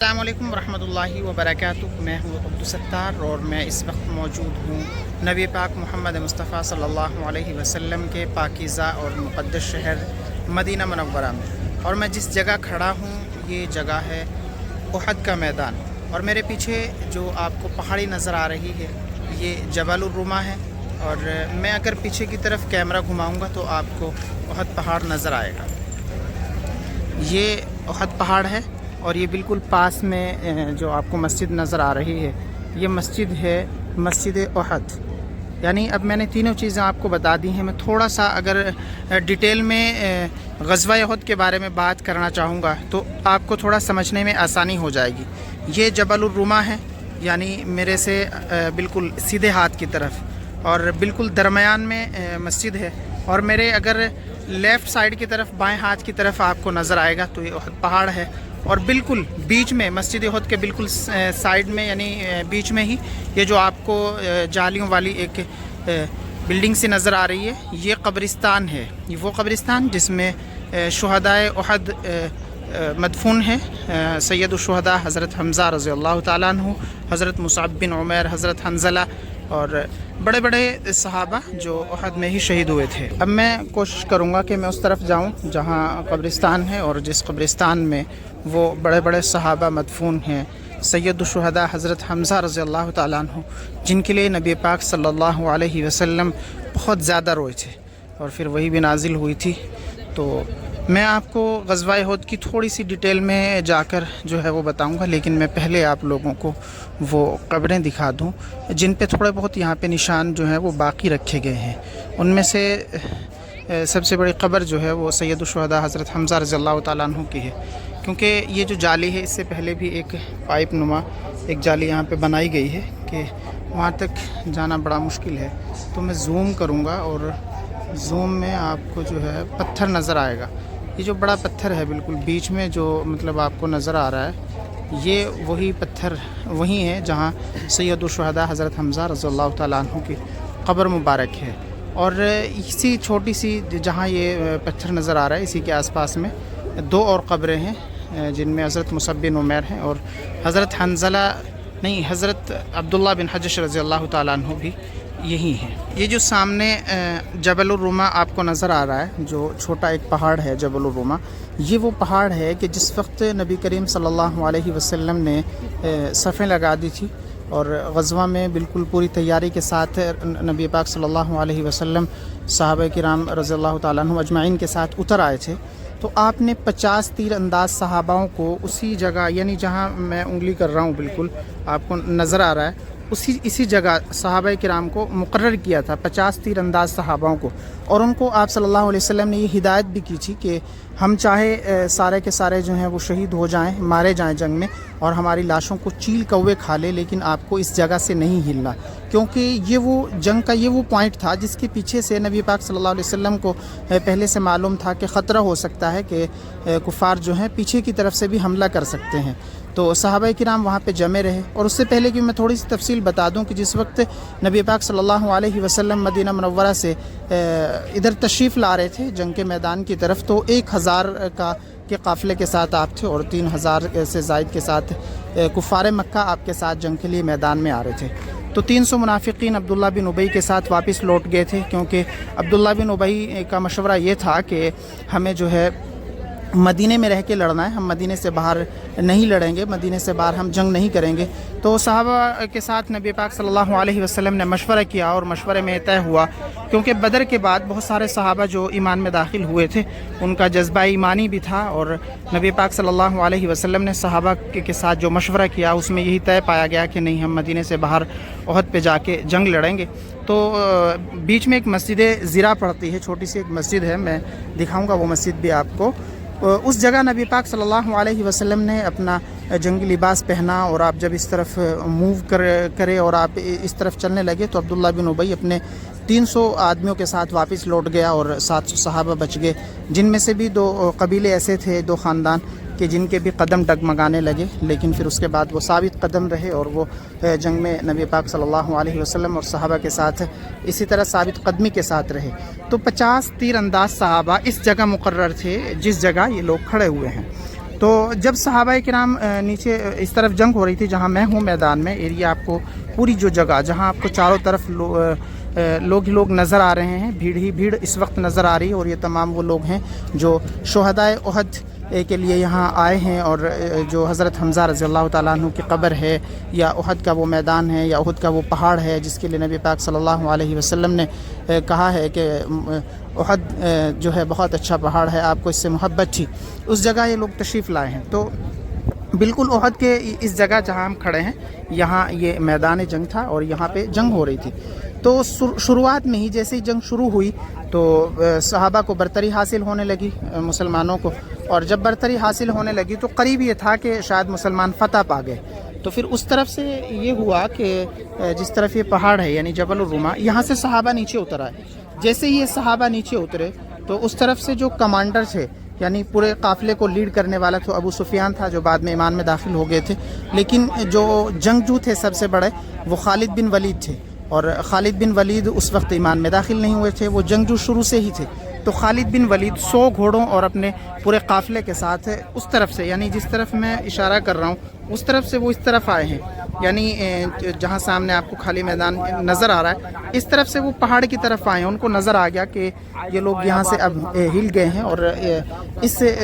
السلام علیکم ورحمۃ اللہ وبرکاتہ۔ میں ہوں عبدالستار اور میں اس وقت موجود ہوں نبی پاک محمد مصطفیٰ صلی اللہ علیہ وسلم کے پاکیزہ اور مقدس شہر مدینہ منورہ میں، اور میں جس جگہ کھڑا ہوں یہ جگہ ہے احد کا میدان، اور میرے پیچھے جو آپ کو پہاڑی نظر آ رہی ہے یہ جبل الرما ہے، اور میں اگر پیچھے کی طرف کیمرہ گھماؤں گا تو آپ کو احد پہاڑ نظر آئے گا۔ یہ احد پہاڑ ہے، اور یہ بالکل پاس میں جو آپ کو مسجد نظر آ رہی ہے یہ مسجد ہے مسجد احد۔ یعنی اب میں نے تینوں چیزیں آپ کو بتا دی ہیں۔ میں تھوڑا سا اگر ڈیٹیل میں غزوہ احد کے بارے میں بات کرنا چاہوں گا تو آپ کو تھوڑا سمجھنے میں آسانی ہو جائے گی۔ یہ جبل الرما ہے، یعنی میرے سے بالکل سیدھے ہاتھ کی طرف، اور بالکل درمیان میں مسجد ہے، اور میرے اگر لیفٹ سائیڈ کی طرف بائیں ہاتھ کی طرف آپ کو نظر آئے گا تو یہ احد پہاڑ ہے، اور بالکل بیچ میں مسجد احد کے بالکل سائیڈ میں، یعنی بیچ میں ہی یہ جو آپ کو جالیوں والی ایک بلڈنگ سی نظر آ رہی ہے یہ قبرستان ہے۔ یہ وہ قبرستان جس میں شہدائے احد مدفون ہیں، سید الشہداء حضرت حمزہ رضی اللہ تعالیٰ عنہ، حضرت مصعب بن عمیر، حضرت حنظلہ اور بڑے بڑے صحابہ جو احد میں ہی شہید ہوئے تھے۔ اب میں کوشش کروں گا کہ میں اس طرف جاؤں جہاں قبرستان ہے، اور جس قبرستان میں وہ بڑے بڑے صحابہ مدفون ہیں، سید الشہداء حضرت حمزہ رضی اللہ تعالیٰ عنہ، جن کے لیے نبی پاک صلی اللہ علیہ وسلم بہت زیادہ روئے تھے، اور پھر وہی بھی نازل ہوئی تھی۔ تو میں آپ کو غزوہ احد کی تھوڑی سی ڈیٹیل میں جا کر جو ہے وہ بتاؤں گا، لیکن میں پہلے آپ لوگوں کو وہ قبریں دکھا دوں جن پہ تھوڑے بہت یہاں پہ نشان جو ہیں وہ باقی رکھے گئے ہیں۔ ان میں سے سب سے بڑی قبر جو ہے وہ سید الشہداء حضرت حمزہ رضی اللہ تعالیٰ عنہ کی ہے، کیونکہ یہ جو جالی ہے اس سے پہلے بھی ایک پائپ نما ایک جالی یہاں پہ بنائی گئی ہے کہ وہاں تک جانا بڑا مشکل ہے۔ تو میں زوم کروں گا، اور زوم میں آپ کو جو ہے پتھر نظر آئے گا۔ یہ جو بڑا پتھر ہے بالکل بیچ میں جو مطلب آپ کو نظر آ رہا ہے، یہ وہی پتھر وہی ہے جہاں سید الشہداء حضرت حمزہ رضی اللہ تعالیٰ عنہ کی قبر مبارک ہے۔ اور اسی چھوٹی سی جہاں یہ پتھر نظر آ رہا ہے اسی کے آس پاس میں دو اور قبریں ہیں جن میں حضرت مصعب بن عمیر ہیں، اور حضرت حنظلہ نہیں، حضرت عبداللہ بن حجش رضی اللہ تعالیٰ عنہ بھی یہی ہیں۔ یہ جو سامنے جبل الرما آپ کو نظر آ رہا ہے، جو چھوٹا ایک پہاڑ ہے جبل الرما، یہ وہ پہاڑ ہے کہ جس وقت نبی کریم صلی اللہ علیہ وسلم نے صفیں لگا دی تھی، اور غزوہ میں بالکل پوری تیاری کے ساتھ نبی پاک صلی اللہ علیہ وسلم صحابہ کرام رضی اللہ تعالیٰ عنہ اجمعین کے ساتھ اتر آئے تھے، تو آپ نے 50 تیر انداز صحاباؤں کو اسی جگہ، یعنی جہاں میں انگلی کر رہا ہوں بالکل آپ کو نظر آ رہا ہے، اسی جگہ صحابہ کرام کو مقرر کیا تھا، 50 تیر انداز صحاباؤں کو، اور ان کو آپ صلی اللہ علیہ وسلم نے یہ ہدایت بھی کی تھی کہ ہم چاہے سارے کے سارے جو ہیں وہ شہید ہو جائیں، مارے جائیں جنگ میں، اور ہماری لاشوں کو چیل کوے کھا لے، لیکن آپ کو اس جگہ سے نہیں ہلنا، کیونکہ یہ وہ جنگ کا یہ وہ پوائنٹ تھا جس کے پیچھے سے نبی پاک صلی اللہ علیہ وسلم کو پہلے سے معلوم تھا کہ خطرہ ہو سکتا ہے کہ کفار جو ہیں پیچھے کی طرف سے بھی حملہ کر سکتے ہیں۔ تو صحابہ کرام وہاں پہ جمع رہے، اور اس سے پہلے کہ میں تھوڑی سی تفصیل بتا دوں کہ جس وقت نبی پاک صلی اللہ علیہ وسلم مدینہ منورہ سے ادھر تشریف لا رہے تھے جنگ کے میدان کی طرف، تو 1000 کے قافلے کے ساتھ آپ تھے، اور 3000 سے زائد کے ساتھ کفار مکہ آپ کے ساتھ جنگ کے لیے میدان میں آ رہے تھے۔ تو 300 منافقین عبداللہ بن ابی کے ساتھ واپس لوٹ گئے تھے، کیونکہ عبداللہ بن ابی کا مشورہ یہ تھا کہ ہمیں جو ہے مدینے میں رہ کے لڑنا ہے، ہم مدینے سے باہر نہیں لڑیں گے، مدینے سے باہر ہم جنگ نہیں کریں گے۔ تو صحابہ کے ساتھ نبی پاک صلی اللہ علیہ وسلم نے مشورہ کیا، اور مشورے میں طے ہوا، کیونکہ بدر کے بعد بہت سارے صحابہ جو ایمان میں داخل ہوئے تھے ان کا جذبہ ایمانی بھی تھا، اور نبی پاک صلی اللہ علیہ وسلم نے صحابہ کے ساتھ جو مشورہ کیا اس میں یہی طے پایا گیا کہ نہیں، ہم مدینے سے باہر احد پہ جا کے جنگ لڑیں گے۔ تو بیچ میں ایک مسجد زرا پڑتی ہے، چھوٹی سی ایک مسجد ہے، میں دکھاؤں گا وہ مسجد بھی آپ کو۔ اس جگہ نبی پاک صلی اللہ علیہ وسلم نے اپنا جنگی لباس پہنا، اور آپ جب اس طرف موو کرے اور آپ اس طرف چلنے لگے تو عبداللہ بن ابی اپنے 300 آدمیوں کے ساتھ واپس لوٹ گیا، اور 700 صحابہ بچ گئے، جن میں سے بھی 2 قبیلے ایسے تھے، 2 خاندان کہ جن کے بھی قدم ڈگمگانے لگے، لیکن پھر اس کے بعد وہ ثابت قدم رہے، اور وہ جنگ میں نبی پاک صلی اللہ علیہ وسلم اور صحابہ کے ساتھ اسی طرح ثابت قدمی کے ساتھ رہے۔ تو 50 تیر انداز صحابہ اس جگہ مقرر تھے جس جگہ یہ لوگ کھڑے ہوئے ہیں۔ تو جب صحابہ کرام نیچے اس طرف جنگ ہو رہی تھی جہاں میں ہوں میدان میں، ایریا آپ کو پوری جو جگہ جہاں آپ کو چاروں طرف لوگ ہی لوگ نظر آ رہے ہیں، بھیڑ ہی بھیڑ اس وقت نظر آ رہی ہے، اور یہ تمام وہ لوگ ہیں جو شہدائے احد کے لیے یہاں آئے ہیں، اور جو حضرت حمزہ رضی اللہ تعالیٰ عنہ کی قبر ہے، یا احد کا وہ میدان ہے، یا احد کا وہ پہاڑ ہے جس کے لیے نبی پاک صلی اللہ علیہ وسلم نے کہا ہے کہ احد جو ہے بہت اچھا پہاڑ ہے، آپ کو اس سے محبت تھی، اس جگہ یہ لوگ تشریف لائے ہیں۔ تو بالکل احد کے اس جگہ جہاں ہم کھڑے ہیں یہاں یہ میدان جنگ تھا، اور یہاں پہ جنگ ہو رہی تھی۔ تو شروعات میں ہی جیسے ہی جنگ شروع ہوئی تو صحابہ کو برتری حاصل ہونے لگی، مسلمانوں کو، اور جب برتری حاصل ہونے لگی تو قریب یہ تھا کہ شاید مسلمان فتح پا گئے۔ تو پھر اس طرف سے یہ ہوا کہ جس طرف یہ پہاڑ ہے یعنی جبل الرما، یہاں سے صحابہ نیچے اتر آئے۔ جیسے ہی یہ صحابہ نیچے اترے تو اس طرف سے جو کمانڈر تھے، یعنی پورے قافلے کو لیڈ کرنے والا تو ابو سفیان تھا جو بعد میں ایمان میں داخل ہو گئے تھے، لیکن جو جنگجو تھے سب سے بڑے وہ خالد بن ولید تھے، اور خالد بن ولید اس وقت ایمان میں داخل نہیں ہوئے تھے، وہ جنگجو شروع سے ہی تھے۔ تو خالد بن ولید 100 گھوڑوں اور اپنے پورے قافلے کے ساتھ اس طرف سے، یعنی جس طرف میں اشارہ کر رہا ہوں اس طرف سے وہ اس طرف آئے ہیں، یعنی جہاں سامنے آپ کو خالی میدان نظر آ رہا ہے اس طرف سے وہ پہاڑ کی طرف آئے ہیں۔ ان کو نظر آ گیا کہ یہ لوگ یہاں سے اب ہل گئے ہیں، اور اس سے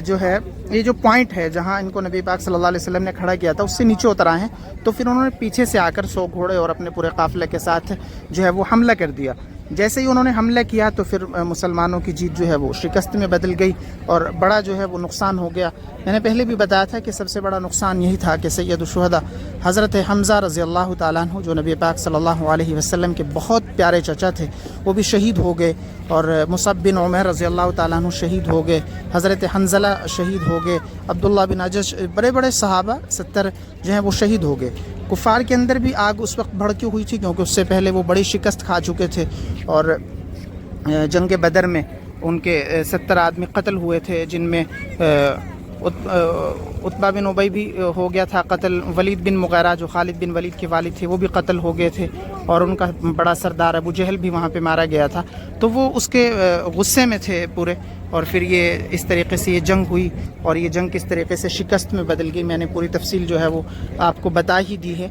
جو ہے یہ جو پوائنٹ ہے جہاں ان کو نبی پاک صلی اللہ علیہ وسلم نے کھڑا کیا تھا اس سے نیچے اتر آئے ہیں۔ تو پھر انہوں نے پیچھے سے آ کر 100 گھوڑے اور اپنے پورے قافلے کے ساتھ جو ہے وہ حملہ کر دیا۔ جیسے ہی انہوں نے حملہ کیا تو پھر مسلمانوں کی جیت جو ہے وہ شکست میں بدل گئی، اور بڑا جو ہے وہ نقصان ہو گیا۔ میں نے پہلے بھی بتایا تھا کہ سب سے بڑا نقصان یہی تھا کہ سید الشہداء حضرت حمزہ رضی اللہ تعالیٰ عنہ جو نبی پاک صلی اللہ علیہ وسلم کے بہت پیارے چچا تھے وہ بھی شہید ہو گئے، اور مصعب بن عمیر رضی اللہ تعالیٰ عنہ شہید ہو گئے، حضرت حنظلہ شہید ہو گئے، عبداللہ بن عجش، بڑے بڑے صحابہ 70 جو ہیں وہ شہید ہو گئے۔ کفار کے اندر بھی آگ اس وقت بھڑکی ہوئی تھی کیونکہ اس سے پہلے وہ بڑی شکست کھا چکے تھے، اور جنگ بدر میں ان کے 70 آدمی قتل ہوئے تھے، جن میں عتبہ بن ابی بھی ہو گیا تھا قتل، ولید بن مغیرہ جو خالد بن ولید کے والد تھے وہ بھی قتل ہو گئے تھے، اور ان کا بڑا سردار ابو جہل بھی وہاں پہ مارا گیا تھا۔ تو وہ اس کے غصے میں تھے پورے، اور پھر یہ اس طریقے سے یہ جنگ ہوئی، اور یہ جنگ کس طریقے سے شکست میں بدل گئی میں نے پوری تفصیل جو ہے وہ آپ کو بتا ہی دی ہے۔